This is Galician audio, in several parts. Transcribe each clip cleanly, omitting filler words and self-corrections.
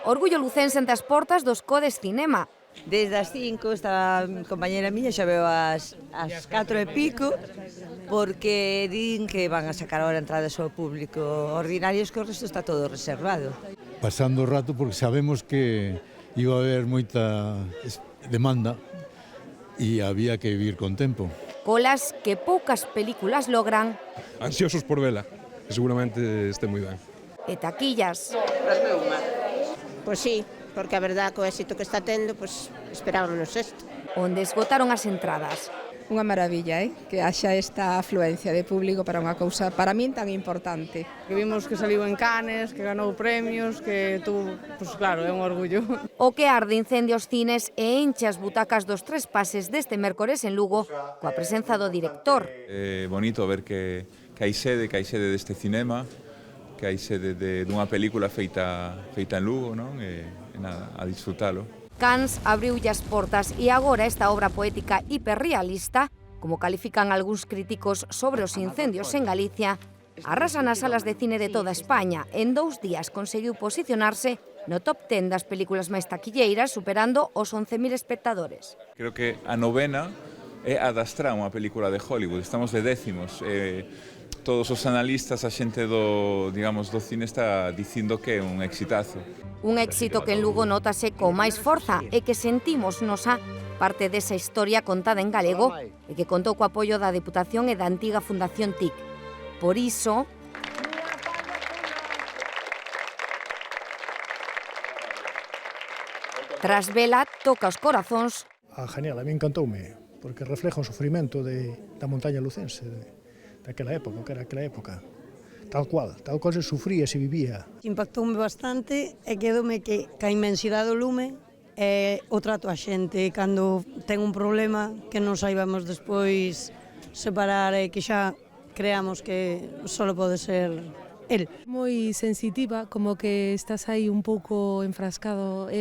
Orgullo lucense ante as portas dos Codes Cinema. Desde as 5, esta compañera miña xa veo as 4 e pico, porque din que van a sacar ahora entradas ao público ordinarios, que o resto está todo reservado. Pasando o rato porque sabemos que iba a haber moita demanda e había que vivir con tempo. Colas que poucas películas logran. Ansiosos por vela, que seguramente este moi ben. E taquillas. Pois sí, porque a verdad co éxito que está tendo, pois esperábamos isto. Onde esgotaron as entradas. Unha maravilla, que haxa esta afluencia de público para unha cousa, para min, tan importante. Que vimos que saliu en Cannes, que ganou premios, que tuvo, pues claro, é un orgullo. O que arde incende os cines e enche as butacas dos Tres Pases deste mércores en Lugo coa presenza do director. É bonito ver que hai sede deste cinema, que hai sede dunha película feita en Lugo, non? E nada, a disfrutalo. Cannes abriulle as portas e agora esta obra poética hiperrealista, como califican algúns críticos sobre os incendios en Galicia, arrasa nas salas de cine de toda España. En 2 días conseguiu posicionarse no top 10 das películas máis taquilleiras, superando os 11.000 espectadores. Creo que a novena é adastrar unha película de Hollywood, estamos de décimos. Todos os analistas, a xente do cine está dicindo que é un exitazo. Un éxito que en Lugo notase con máis forza e que sentimos nosa parte desa historia contada en galego e que contou co apoio da Deputación e da antiga Fundación TIC. Por iso, tras vela toca os corazóns. Genial, a mí encantoume, porque refleja o sofrimento da montaña lucense, daquela época, que era aquela época. Tal cual se sufría e se vivía. Impactoume bastante e quedoume que a inmensidade do lume é o trato a xente cando ten un problema que non saibamos despois separar e que xa creamos que só pode ser el. Moi sensitiva, como que estás aí un pouco enfrascado,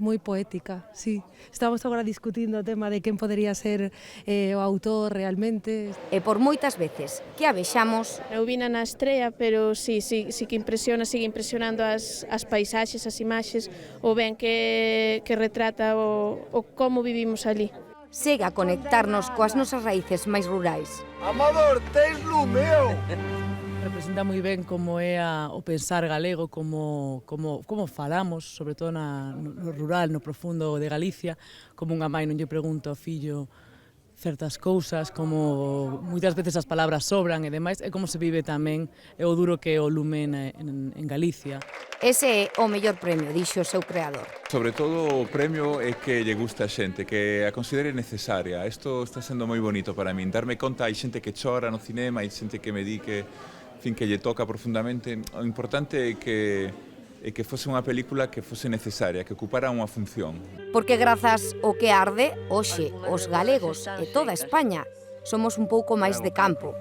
moi poética, sí. Estamos agora discutindo o tema de quen podería ser o autor realmente. E por moitas veces que a vexamos... Eu vina na estrea, pero sí que impresiona, sigue impresionando as paisaxes, as imaxes, o ben que retrata o como vivimos ali. Segue a conectarnos coas nosas raíces máis rurais. Amador, tes lumeo! Representa moi ben como é o pensar galego, como falamos, sobre todo no rural, no profundo de Galicia, como unha mãe non lle pregunta ao fillo certas cousas, como moitas veces as palabras sobran e demais, e como se vive tamén o duro que é o lume en Galicia. Ese é o mellor premio, dixo o seu creador. Sobre todo o premio é que lle gusta a xente, que a considere necesaria. Isto está sendo moi bonito para min, darme conta, hai xente que chora no cinema, hai xente que me di que lle toca profundamente. O importante é que fose unha película que fose necesaria, que ocupara unha función. Porque grazas ao que arde, hoxe, os galegos e toda España somos un pouco máis de campo.